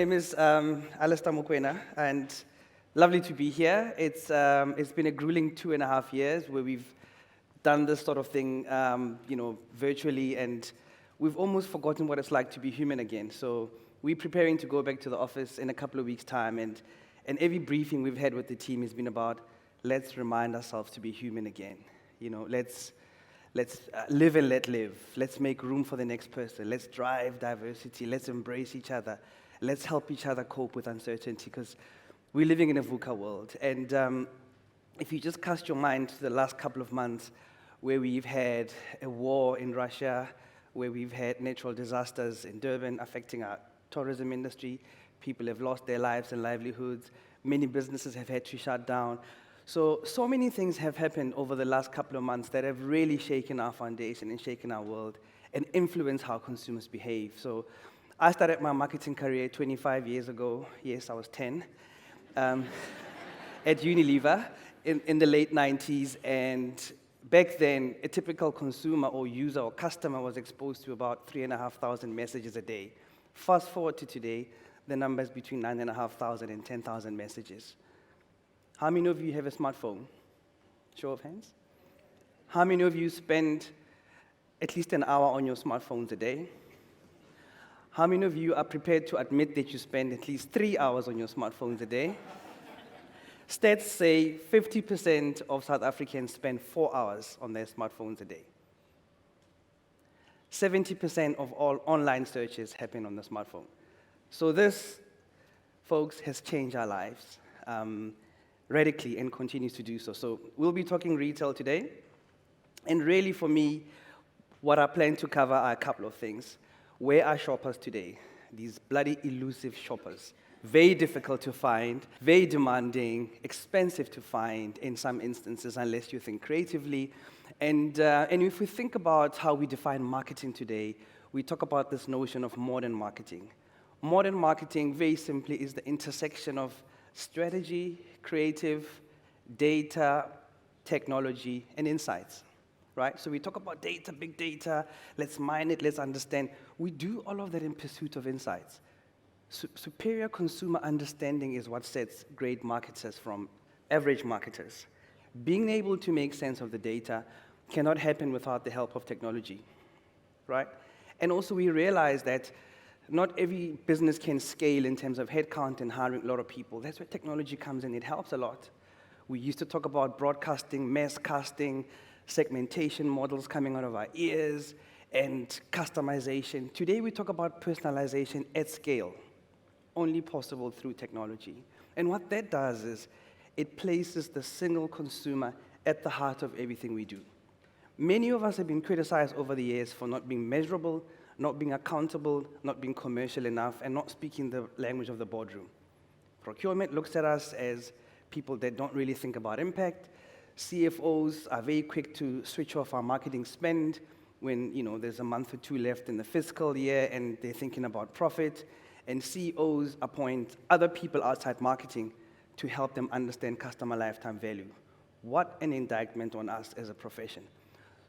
name is Alistair Mokoena, and lovely to be here. It's been a grueling 2.5 years where we've done this sort of thing, virtually, and we've almost forgotten what it's like to be human again. So we're preparing to go back to the office in a couple of weeks' time, and every briefing we've had with the team has been about, let's remind ourselves to be human again. Let's live and let live. Let's make room for the next person. Let's drive diversity. Let's embrace each other. Let's help each other cope with uncertainty, because we're living in a VUCA world. And if you just cast your mind to the last couple of months, where we've had a war in Russia, where we've had natural disasters in Durban affecting our tourism industry, people have lost their lives and livelihoods, many businesses have had to shut down. So many things have happened over the last couple of months that have really shaken our foundation and shaken our world and influenced how consumers behave. So I started my marketing career 25 years ago. Yes, I was 10, at Unilever in the late 90s. And back then, a typical consumer or user or customer was exposed to about 3,500 messages a day. Fast forward to today, the number is between 9,500 and 10,000 messages. How many of you have a smartphone? Show of hands. How many of you spend at least an hour on your smartphones a day? How many of you are prepared to admit that you spend at least 3 hours on your smartphones a day? Stats say 50% of South Africans spend 4 hours on their smartphones a day. 70% of all online searches happen on the smartphone. So this, folks, has changed our lives radically and continues to do so. So we'll be talking retail today. And really, for me, what I plan to cover are a couple of things. Where are shoppers today? These bloody elusive shoppers. Very difficult to find, very demanding, expensive to find in some instances, unless you think creatively. And if we think about how we define marketing today, we talk about this notion of modern marketing. Modern marketing, very simply, is the intersection of strategy, creative, data, technology, and insights. Right? So we talk about data, big data, let's mine it, let's understand. We do all of that in pursuit of insights. Superior consumer understanding is what sets great marketers from average marketers. Being able to make sense of the data cannot happen without the help of technology, right? And also we realize that not every business can scale in terms of headcount and hiring a lot of people. That's where technology comes in. It helps a lot. We used to talk about broadcasting, mass casting, segmentation models coming out of our ears, and customization. Today we talk about personalization at scale, only possible through technology. And what that does is it places the single consumer at the heart of everything we do. Many of us have been criticized over the years for not being measurable, not being accountable, not being commercial enough, and not speaking the language of the boardroom. Procurement looks at us as people that don't really think about impact. CFOs are very quick to switch off our marketing spend when there's a month or two left in the fiscal year and they're thinking about profit. And CEOs appoint other people outside marketing to help them understand customer lifetime value. What an indictment on us as a profession.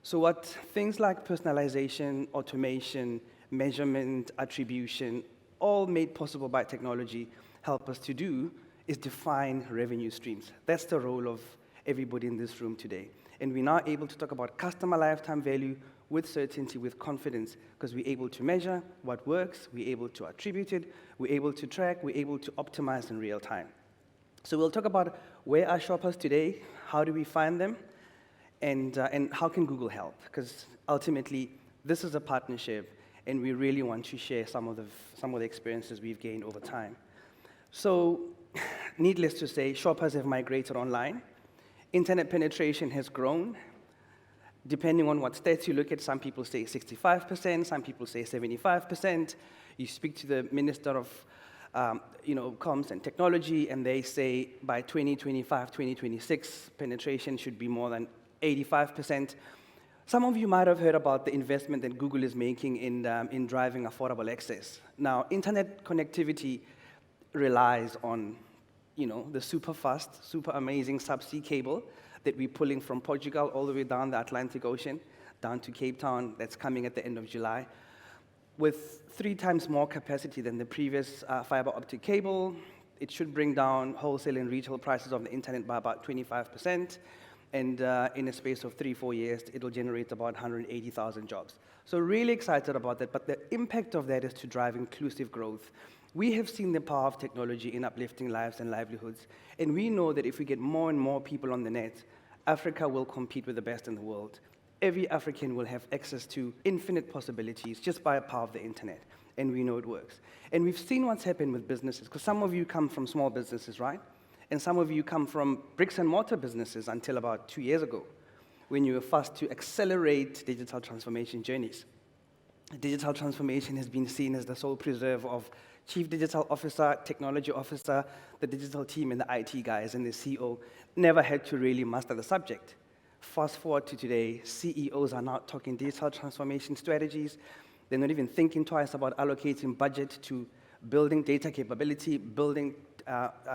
So what things like personalization, automation, measurement, attribution, all made possible by technology help us to do is define revenue streams. That's the role of everybody in this room today. And we're now able to talk about customer lifetime value with certainty, with confidence, because we're able to measure what works, we're able to attribute it, we're able to track, we're able to optimize in real time. So we'll talk about where are shoppers today, how do we find them, and how can Google help? Because ultimately, this is a partnership, and we really want to share some of the experiences we've gained over time. So, needless to say, shoppers have migrated online. Internet penetration has grown. Depending on what stats you look at, some people say 65%, some people say 75%. You speak to the Minister of Comms and Technology, and they say by 2025, 2026, penetration should be more than 85%. Some of you might have heard about the investment that Google is making in driving affordable access. Now, internet connectivity relies on the super fast, super amazing subsea cable that we're pulling from Portugal all the way down the Atlantic Ocean, down to Cape Town, that's coming at the end of July. with 3 times more capacity than the previous fiber optic cable. It should bring down wholesale and retail prices of the internet by about 25%. And in a space of 3-4 years, it'll generate about 180,000 jobs. So really excited about that, but the impact of that is to drive inclusive growth. We have seen the power of technology in uplifting lives and livelihoods, and we know that if we get more and more people on the net, Africa will compete with the best in the world. Every African will have access to infinite possibilities just by the power of the internet, and we know it works. And we've seen what's happened with businesses, because some of you come from small businesses, right? And some of you come from bricks and mortar businesses until about 2 years ago, when you were forced to accelerate digital transformation journeys. Digital transformation has been seen as the sole preserve of chief digital officer, technology officer, the digital team, and the IT guys, and the CEO never had to really master the subject. Fast forward to today, CEOs are now talking digital transformation strategies. They're not even thinking twice about allocating budget to building data capability, building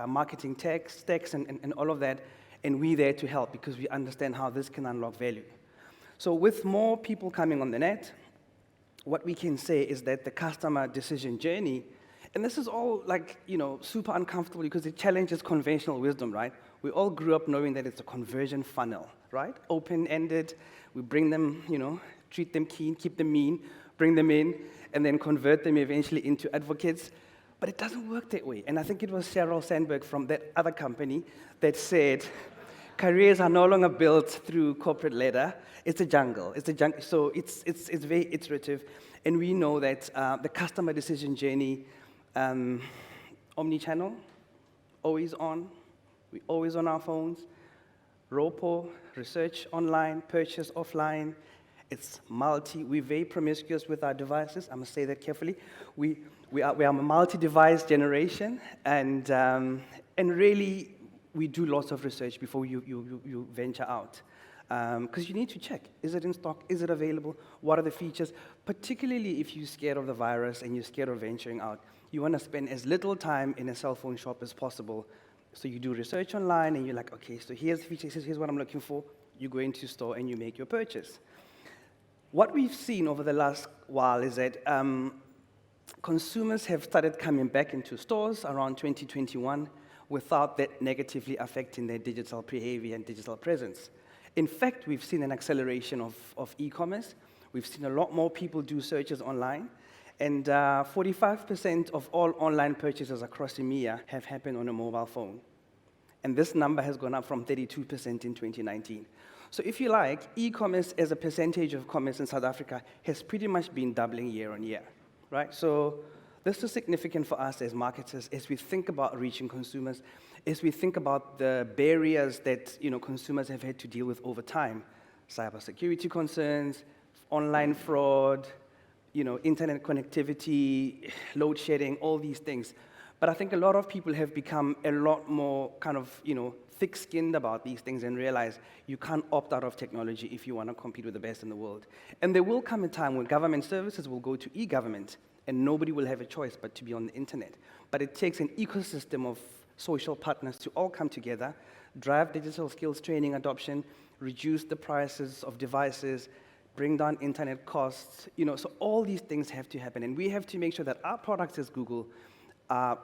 marketing stacks, and all of that. And we're there to help because we understand how this can unlock value. So with more people coming on the net, what we can say is that the customer decision journey, and this is all super uncomfortable because it challenges conventional wisdom, right? We all grew up knowing that it's a conversion funnel, right? Open-ended, we bring them, treat them keen, keep them mean, bring them in, and then convert them eventually into advocates. But it doesn't work that way. And I think it was Sheryl Sandberg from that other company that said, careers are no longer built through corporate ladder. It's a jungle. So it's very iterative. And we know that the customer decision journey, omni-channel, always on. We're always on our phones. ROPO, research online, purchase offline. It's we're very promiscuous with our devices. I must say that carefully. We are a multi-device generation, and really, we do lots of research before you venture out. Because you need to check, is it in stock, is it available, what are the features? Particularly if you're scared of the virus and you're scared of venturing out, you want to spend as little time in a cell phone shop as possible. So you do research online, and you're like, okay, so here's the features, here's what I'm looking for. You go into store and you make your purchase. What we've seen over the last while is that consumers have started coming back into stores around 2021 without that negatively affecting their digital behavior and digital presence. In fact, we've seen an acceleration of e-commerce. We've seen a lot more people do searches online. And 45% of all online purchases across EMEA have happened on a mobile phone. And this number has gone up from 32% in 2019. So if you like, e-commerce as a percentage of commerce in South Africa has pretty much been doubling year on year, right? So this is significant for us as marketers as we think about reaching consumers, as we think about the barriers that consumers have had to deal with over time, cybersecurity concerns, online fraud, internet connectivity, load shedding, all these things. But I think a lot of people have become a lot more thick-skinned about these things and realize you can't opt out of technology if you want to compete with the best in the world. And there will come a time when government services will go to e-government and nobody will have a choice but to be on the internet. But it takes an ecosystem of social partners to all come together, drive digital skills training adoption, reduce the prices of devices, bring down internet costs, so all these things have to happen. And we have to make sure that our products as Google are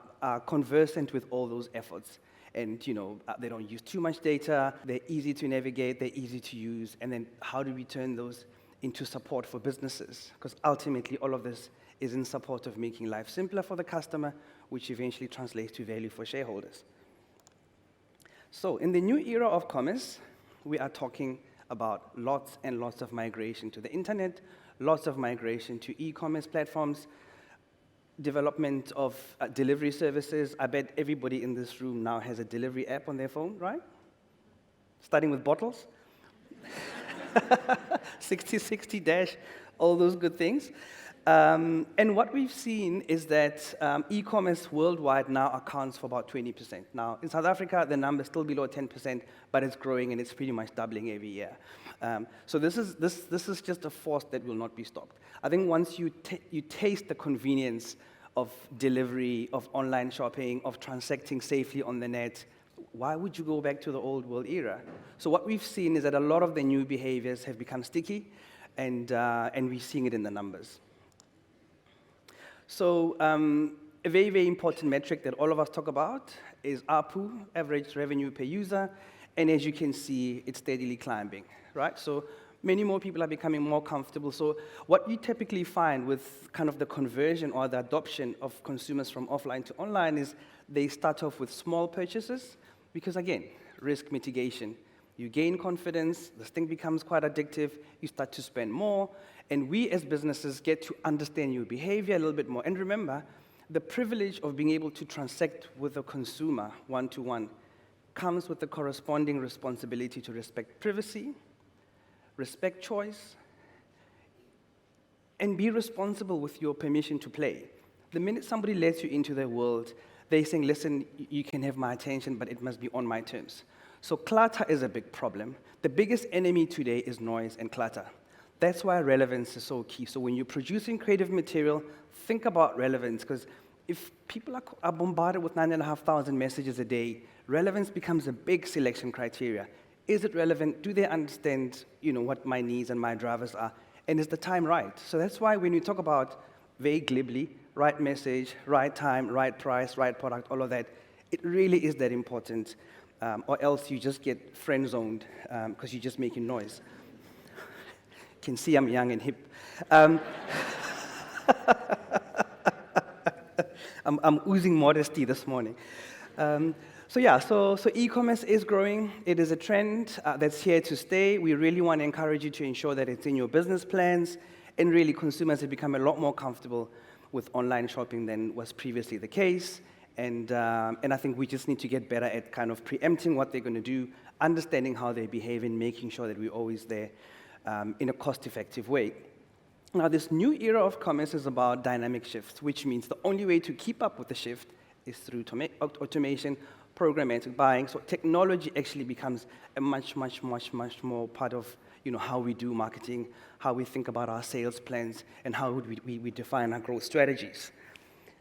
conversant with all those efforts. And they don't use too much data, they're easy to navigate, they're easy to use, and then how do we turn those into support for businesses? Because ultimately all of this is in support of making life simpler for the customer, which eventually translates to value for shareholders. So in the new era of commerce, we are talking about lots and lots of migration to the internet, lots of migration to e-commerce platforms, development of delivery services. I bet everybody in this room now has a delivery app on their phone, right? Starting with bottles. 60/60 dash, all those good things. And what we've seen is that e-commerce worldwide now accounts for about 20%. Now, in South Africa, the number is still below 10%, but it's growing and it's pretty much doubling every year. So this is just a force that will not be stopped. I think once you taste the convenience of delivery, of online shopping, of transacting safely on the net, why would you go back to the old world era? So what we've seen is that a lot of the new behaviors have become sticky, and we're seeing it in the numbers. So a very, very important metric that all of us talk about is ARPU, average revenue per user, and as you can see, it's steadily climbing, right? So many more people are becoming more comfortable. So what you typically find with kind of the conversion or the adoption of consumers from offline to online is they start off with small purchases because, again, risk mitigation. You gain confidence, this thing becomes quite addictive, you start to spend more, and we as businesses get to understand your behavior a little bit more. And remember, the privilege of being able to transact with a consumer one-to-one comes with the corresponding responsibility to respect privacy, respect choice, and be responsible with your permission to play. The minute somebody lets you into their world, they're saying, listen, you can have my attention, but it must be on my terms. So clutter is a big problem. The biggest enemy today is noise and clutter. That's why relevance is so key. So when you're producing creative material, think about relevance, because if people are bombarded with 9,500 messages a day, relevance becomes a big selection criteria. Is it relevant? Do they understand, what my needs and my drivers are? And is the time right? So that's why when we talk about, very glibly, right message, right time, right price, right product, all of that, it really is that important. Or else you just get friend-zoned because you're just making noise. You can see I'm young and hip. I'm oozing modesty this morning. So e-commerce is growing. It is a trend that's here to stay. We really want to encourage you to ensure that it's in your business plans, and really consumers have become a lot more comfortable with online shopping than was previously the case. And I think we just need to get better at kind of preempting what they're going to do, understanding how they behave, and making sure that we're always there in a cost-effective way. Now, this new era of commerce is about dynamic shifts, which means the only way to keep up with the shift is through automation, programmatic buying. So technology actually becomes a much more part of how we do marketing, how we think about our sales plans, and how we define our growth strategies.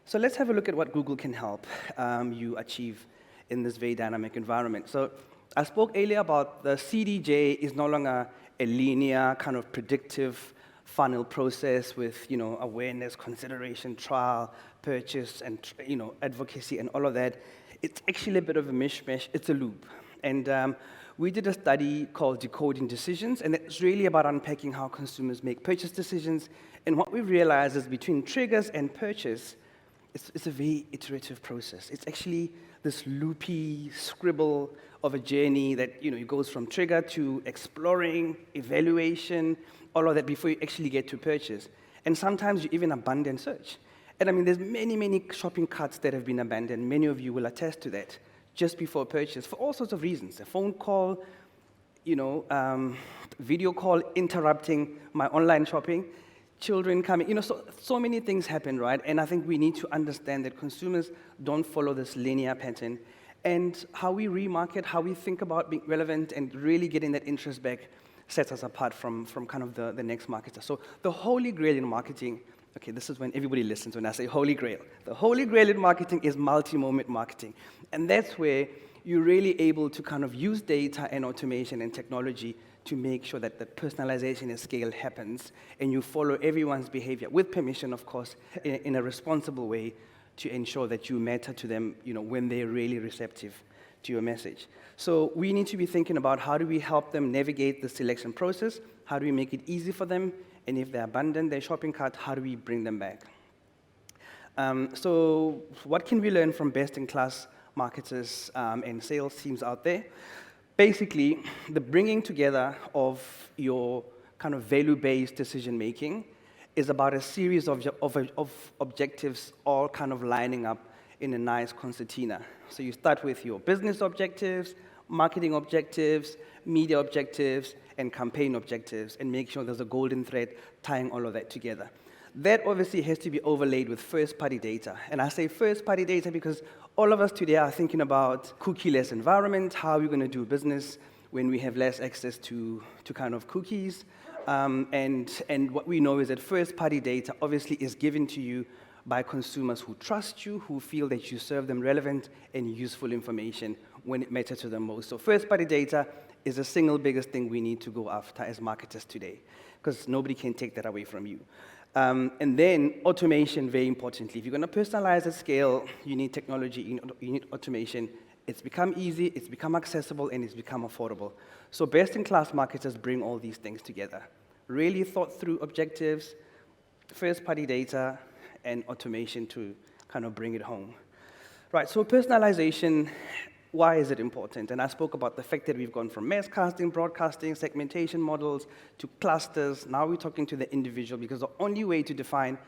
So let's have a look at what Google can help you achieve in this very dynamic environment. So I spoke earlier about the CDJ is no longer a linear kind of predictive funnel process with awareness, consideration, trial, purchase, and advocacy and all of that. It's actually a bit of a mishmash. It's a loop. And we did a study called Decoding Decisions, and it's really about unpacking how consumers make purchase decisions. And what we realized is between triggers and purchase, it's a very iterative process. It's actually this loopy scribble of a journey that it goes from trigger to exploring, evaluation, all of that before you actually get to purchase. And sometimes you even abandon search. And I mean, there's many shopping carts that have been abandoned. Many of you will attest to that just before purchase for all sorts of reasons. A phone call, video call interrupting my online shopping, children coming, so many things happen, right? And I think we need to understand that consumers don't follow this linear pattern. And how we remarket, how we think about being relevant and really getting that interest back sets us apart from kind of the next marketer. So the holy grail in marketing, okay, this is when everybody listens when I say holy grail. The holy grail in marketing is multi-moment marketing. And that's where you're really able to kind of use data and automation and technology to make sure that the personalization at scale happens and you follow everyone's behavior with permission, of course, in a responsible way to ensure that you matter to them, when they're really receptive to your message. So we need to be thinking about how do we help them navigate the selection process, how do we make it easy for them, and if they abandon their shopping cart, how do we bring them back? So what can we learn from best-in-class marketers and sales teams out there? Basically, the bringing together of your kind of value-based decision-making is about a series of objectives all kind of lining up in a nice concertina. So you start with your business objectives, marketing objectives, media objectives, and campaign objectives, and make sure there's a golden thread tying all of that together. That obviously has to be overlaid with first-party data. And I say first-party data because all of us today are thinking about cookie-less environment, how we're going to do business when we have less access to kind of cookies. And what we know is that first-party data obviously is given to you by consumers who trust you, who feel that you serve them relevant and useful information when it matters to them most. So first-party data is the single biggest thing we need to go after as marketers today, because nobody can take that away from you. And then automation, very importantly. If you're going to personalize at scale, you need technology, you need automation. It's become easy, it's become accessible, and it's become affordable. So best-in-class marketers bring all these things together. Really thought through objectives, first-party data, and automation to kind of bring it home. Right, so personalization, why is it important? And I spoke about the fact that we've gone from mass casting, broadcasting, segmentation models to clusters. Now we're talking to the individual, because the only way to define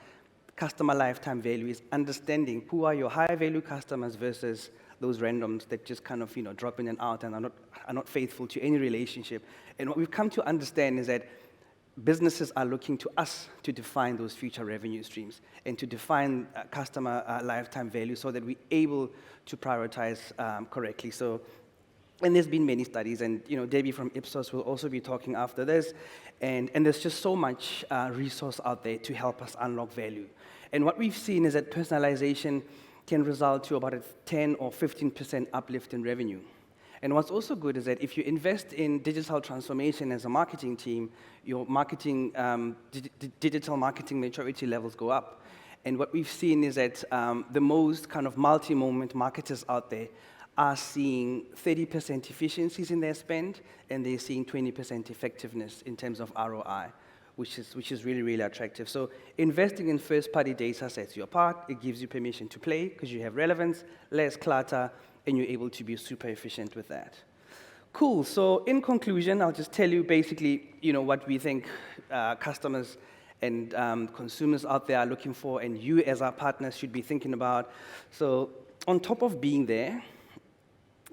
customer lifetime value is understanding who are your high-value customers versus those randoms that just kind of drop in and out and are not faithful to any relationship. And what we've come to understand is that businesses are looking to us to define those future revenue streams and to define customer lifetime value so that we're able to prioritize correctly. So, and there's been many studies, and Debbie from Ipsos will also be talking after this, and there's just so much resource out there to help us unlock value. And what we've seen is that personalization can result to about a 10 or 15% uplift in revenue. And what's also good is that if you invest in digital transformation as a marketing team, your marketing, digital marketing maturity levels go up. And what we've seen is that the most kind of multi-moment marketers out there are seeing 30% efficiencies in their spend, and they're seeing 20% effectiveness in terms of ROI, which is really, really attractive. So investing in first-party data sets you apart. It gives you permission to play because you have relevance, less clutter, and you're able to be super efficient with that. Cool, so in conclusion, I'll just tell you basically, what we think customers and consumers out there are looking for, and you as our partners should be thinking about. So on top of being there,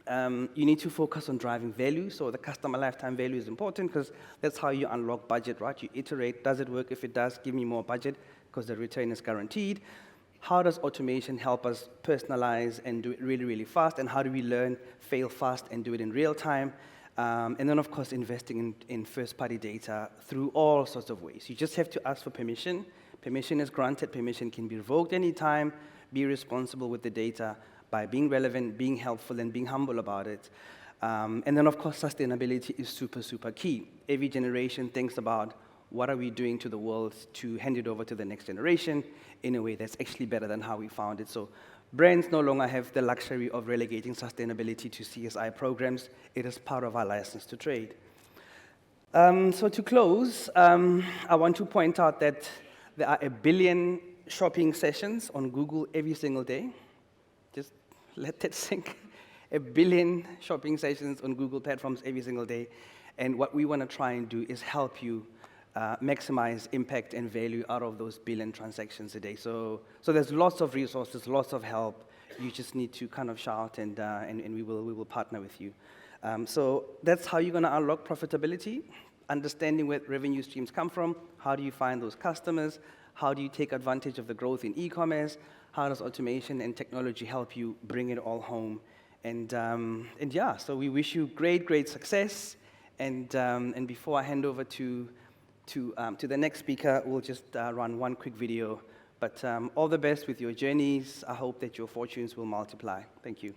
you need to focus on driving value. So the customer lifetime value is important because that's how you unlock budget, right? You iterate, does it work? If it does, give me more budget because the return is guaranteed. How does automation help us personalize and do it really, really fast? And how do we learn, fail fast, and do it in real time? And then, of course, investing in first-party data through all sorts of ways. You just have to ask for permission. Permission is granted. Permission can be revoked anytime. Be responsible with the data by being relevant, being helpful, and being humble about it. And then, of course, sustainability is super, super key. Every generation thinks about what are we doing to the world to hand it over to the next generation in a way that's actually better than how we found it. So brands no longer have the luxury of relegating sustainability to CSI programs. It is part of our license to trade. So to close, I want to point out that there are 1 billion shopping sessions on Google every single day. Just let that sink. 1 billion shopping sessions on Google platforms every single day. And what we want to try and do is help you maximize impact and value out of those 1 billion transactions a day. So there's lots of resources, lots of help. You just need to kind of shout, and we will partner with you. So that's how you're going to unlock profitability, understanding where revenue streams come from. How do you find those customers? How do you take advantage of the growth in e-commerce? How does automation and technology help you bring it all home? And yeah, so we wish you great success. And before I hand over to the next speaker, we'll just run one quick video. But all the best with your journeys. I hope that your fortunes will multiply. Thank you.